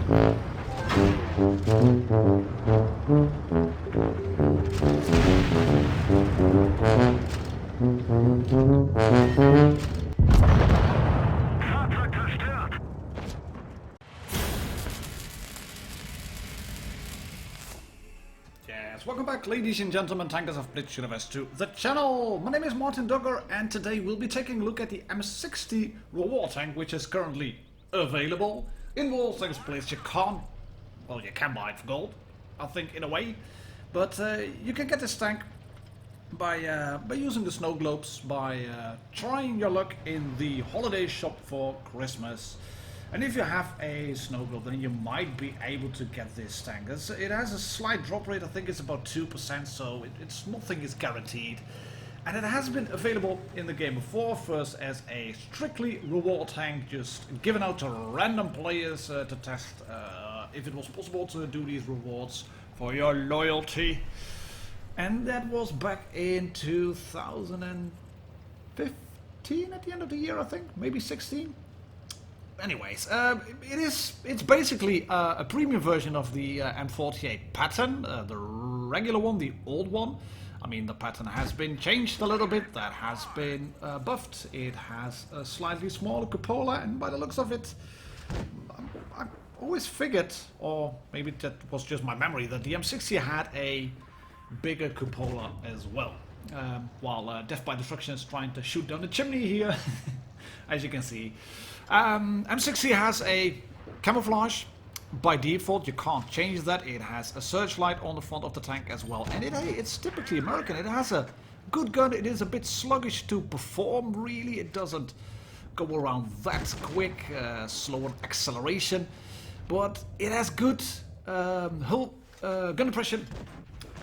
Yes, welcome back, ladies and gentlemen, tankers of Blitz Universe to the channel. My name is Martin Dogger, and today we'll be taking a look at the M60 reward tank, which is currently available. In all things Blitz, you can't, well, you can buy it for gold, I think, in a way, but you can get this tank by using the Snowglobes, by trying your luck in the holiday shop for Christmas. And if you have a Snowglobe, then you might be able to get this tank. It has a slight drop rate, I think it's about 2%, so it's nothing is guaranteed. And it has been available in the game before, first as a strictly reward tank, just given out to random players to test if it was possible to do these rewards for your loyalty. And that was back in 2015 at the end of the year, I think, maybe 16. Anyways, it's basically a premium version of the M48 pattern, the regular one, the old one. I mean, the pattern has been changed a little bit, that has been buffed. It has a slightly smaller cupola, and by the looks of it, I always figured, or maybe that was just my memory, that the M60 had a bigger cupola as well. While Death by Destruction is trying to shoot down the chimney here, as you can see. M60 has a camouflage by default. You can't change that. It has a searchlight on the front of the tank as well, and it's typically American. It has a good gun. It is a bit sluggish to perform, really. It doesn't go around that quick, slow on acceleration, but it has good hull gun depression.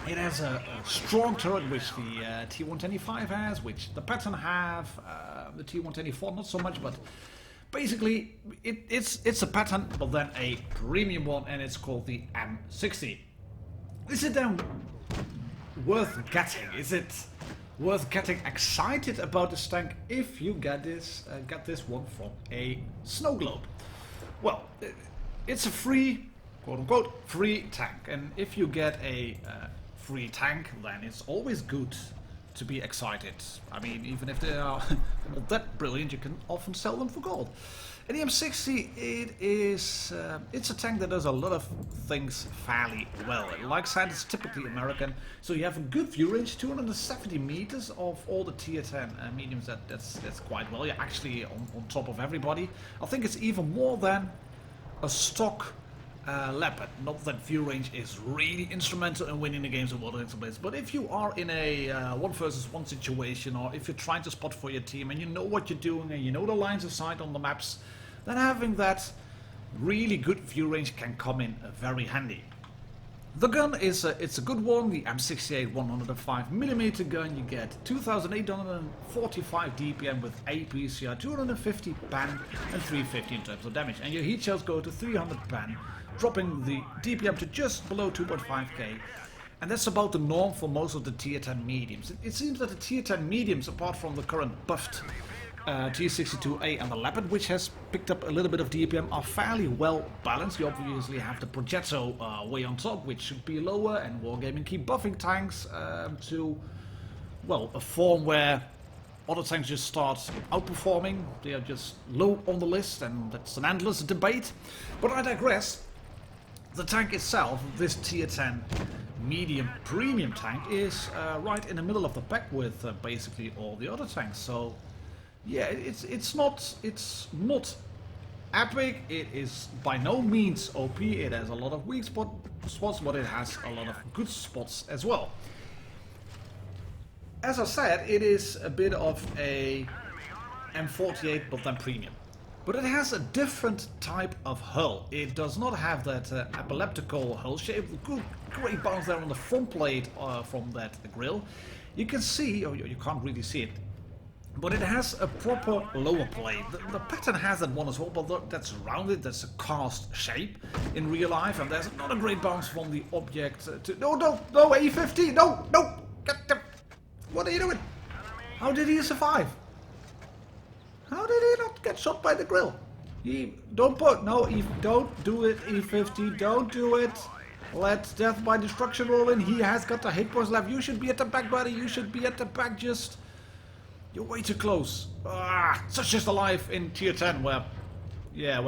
It has a strong turret, which the T125 has, which the pattern have, the T124 not so much, but basically it's a pattern, but then a premium one, and it's called the M60. Is it then worth getting? Is it worth getting excited about this tank if you get this one from a Snowglobe? Well, it's a free, quote-unquote, free tank, and if you get a free tank, then it's always good to be excited. I mean, even if they are not that brilliant, you can often sell them for gold. And the M60, it's a tank that does a lot of things fairly well. Like I said, it's typically American, so you have a good view range, 270 meters of all the tier 10 mediums. That's quite well. You're actually on top of everybody. I think it's even more than a stock Leopard. Not that view range is really instrumental in winning the games of World of Blitz, but if you are in a 1 versus 1 situation, or if you're trying to spot for your team and you know what you're doing and you know the lines of sight on the maps, then having that really good view range can come in very handy. The gun is it's a good one, the M68 105mm gun. You get 2845 DPM with APCR, 250 pan and 350 in terms of damage, and your heat shells go to 300 pan, dropping the DPM to just below 2.5k, and that's about the norm for most of the tier 10 mediums. It seems that the tier 10 mediums, apart from the current buffed T62A and the Leopard, which has picked up a little bit of DPM, are fairly well balanced. You obviously have the Progetto way on top, which should be lower, and Wargaming keep buffing tanks to, well, a form where other tanks just start outperforming. They are just low on the list, and that's an endless debate. But I digress. The tank itself, this tier 10 medium premium tank, is right in the middle of the pack with basically all the other tanks. So yeah, it's not epic. It is by no means OP. It has a lot of weak spots, but it has a lot of good spots as well. As I said, it is a bit of a M48, but then premium. But it has a different type of hull. It does not have that epileptical hull shape. Good, great bounce there on the front plate from that grill. You can see, or you can't really see it, but it has a proper lower plate. The pattern has that one as well, but that's rounded. That's a cast shape in real life, and there's not a great bounce from the object to... No, A50, no! Get them. What are you doing? How did he survive? How did he not get shot by the grill? Don't put, no, don't do it, E50, don't do it. Let Death by Destruction roll in. He has got the hit points left. You should be at the back, buddy. You should be at the back. Just, you're way too close. Such is the life in tier 10 where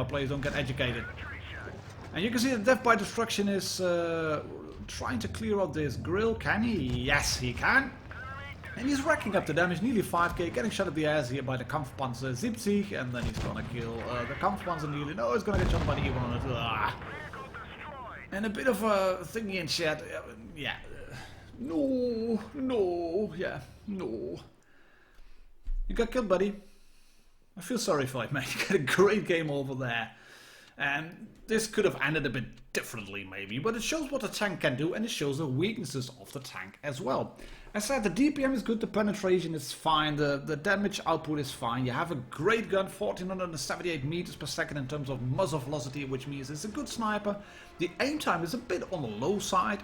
players don't get educated. And you can see that Death by Destruction is trying to clear out this grill. Can he? Yes, he can. And he's racking up the damage, nearly 5k, getting shot at the ass here by the Kampfpanzer Zipzig, and then he's gonna kill the Kampfpanzer nearly. No, he's gonna get shot by the E100. And a bit of a thingy in chat. Yeah. No. Yeah. No. You got killed, buddy. I feel sorry for you, man. You got a great game over there. And this could have ended a bit differently, maybe. But it shows what the tank can do, and it shows the weaknesses of the tank as well. As I said, the DPM is good, the penetration is fine, the damage output is fine. You have a great gun, 1478 meters per second in terms of muzzle velocity, which means it's a good sniper. The aim time is a bit on the low side,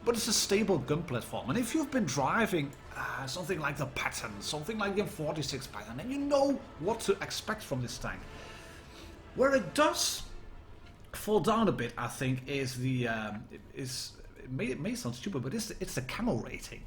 but it's a stable gun platform. And if you've been driving something like the Patton, something like the M46 Patton, then you know what to expect from this tank. Where it does fall down a bit, I think, is the it may sound stupid, but it's the camo rating.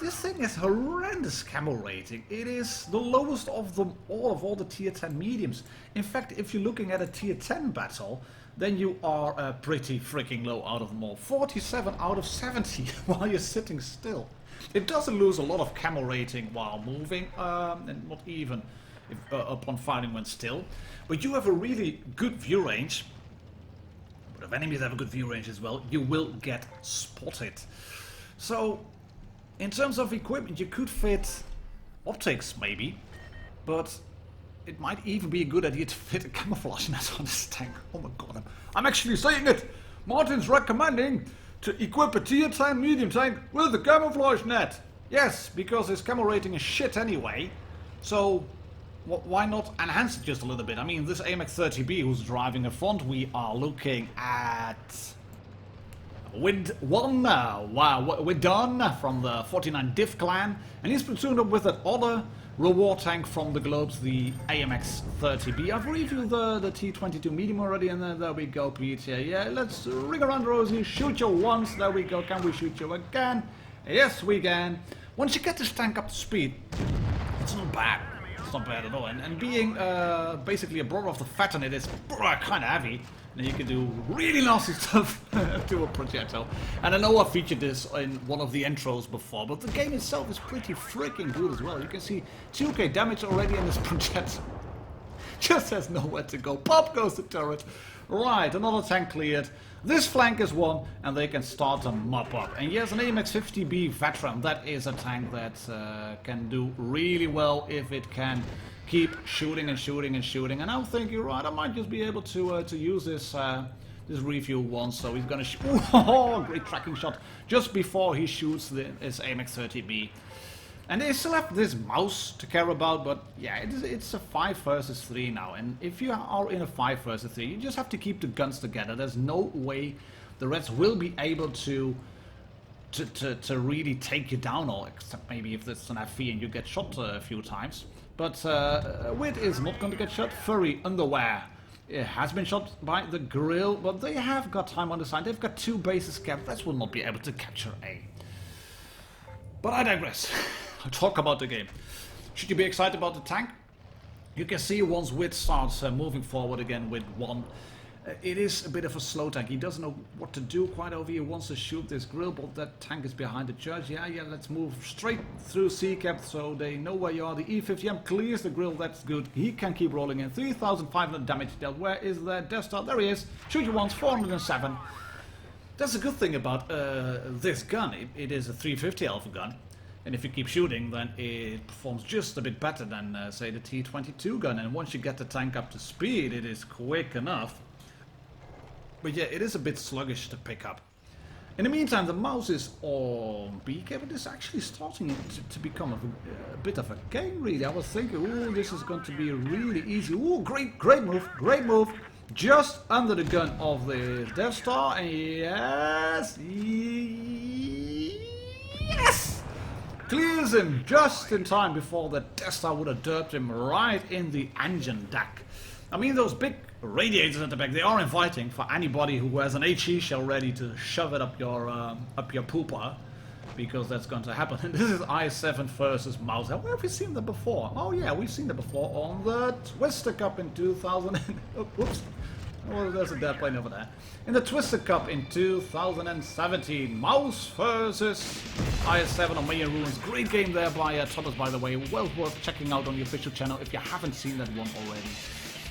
This thing is horrendous camo rating. It is the lowest of them all, of all the tier 10 mediums. In fact, if you're looking at a tier 10 battle, then you are pretty freaking low out of them all. 47 out of 70 while you're sitting still. It doesn't lose a lot of camo rating while moving, and not even upon firing when still. But you have a really good view range. But if enemies have a good view range as well, you will get spotted. So, in terms of equipment, you could fit optics, maybe, but it might even be a good idea to fit a camouflage net on this tank. Oh my god, I'm actually saying it! Martin's recommending to equip a tier 10 medium tank with a camouflage net. Yes, because his camo rating is shit anyway, so why not enhance it just a little bit? I mean, this AMX-30B who's driving a front, we are looking at Widon from the 49 Div clan, and he's platooned up with that other reward tank from the Globes, the AMX-30B. I've reviewed the T-22 medium already, and there we go, Pete. Yeah, let's ring around Rosie, shoot you once, there we go. Can we shoot you again? Yes, we can. Once you get this tank up to speed, it's not bad. It's not bad at all. And being basically a brother of the Phaeton, it is kind of heavy. And you can do really nasty stuff to a projectile. And I know I featured this in one of the intros before, but the game itself is pretty freaking good as well. You can see 2k damage already in this projectile. Just has nowhere to go. Pop goes the turret. Right, another tank cleared. This flank is one, and they can start to mop up. And yes, an AMX-50B veteran, that is a tank that can do really well if it can keep shooting and shooting and shooting. And I'm thinking, right, I might just be able to use this this review once. So he's gonna shoot. Oh, great tracking shot just before he shoots his AMX-30B. And they still have this mouse to care about, but yeah, it's a 5 versus 3 now. And if you are in a 5 versus 3, you just have to keep the guns together. There's no way the Reds will be able to really take you down, or except maybe if it's an FV and you get shot a few times. But Wit is not going to get shot. Furry Underwear has been shot by the Grill, but they have got time on the side. They've got 2 bases capped. That will not be able to capture A. But I digress. I'll talk about the game. Should you be excited about the tank? You can see once Wit starts moving forward again with 1. It is a bit of a slow tank. He doesn't know what to do quite over here. He wants to shoot this grill, but that tank is behind the church. Yeah, let's move straight through C-cap so they know where you are. The E50M clears the grill. That's good. He can keep rolling in. 3,500 damage dealt. Where is the Death Star? There he is. Shoot you once. 407. That's a good thing about this gun. It is a 350 alpha gun. And if you keep shooting, then it performs just a bit better than, say, the T-22 gun. And once you get the tank up to speed, it is quick enough. But yeah, it is a bit sluggish to pick up. In the meantime, the mouse is on BK, but it's actually starting to become a bit of a game, really. I was thinking, ooh, this is going to be really easy. Ooh, great move. Just under the gun of the Death Star, and yes! Clears him just in time before the Death Star would have derped him right in the engine deck. I mean, those big radiators at the back, they are inviting for anybody who has an HE shell ready to shove it up your pooper, because that's going to happen. And this is i7 versus Mauser. Where have we seen that before? Oh yeah, we've seen that before on the Twister Cup in 2000. Whoops. Oh, there's a dead plane over there. In the Twister Cup in 2017, Mouse versus IS7 on Mayan Ruins. Great game there by Thomas, by the way. Well worth checking out on the official channel if you haven't seen that one already.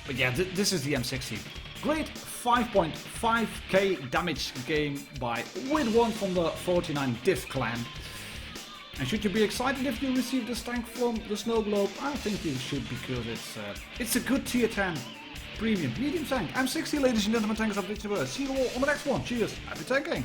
But yeah, this is the M60. Great 5.5k damage game by Win1 from the 49 Div clan. And should you be excited if you receive this tank from the Snowglobe? I think you should, because it's a good tier 10 premium medium tank. M60, ladies and gentlemen, tankers of Blitz. See you all on the next one. Cheers. Happy tanking.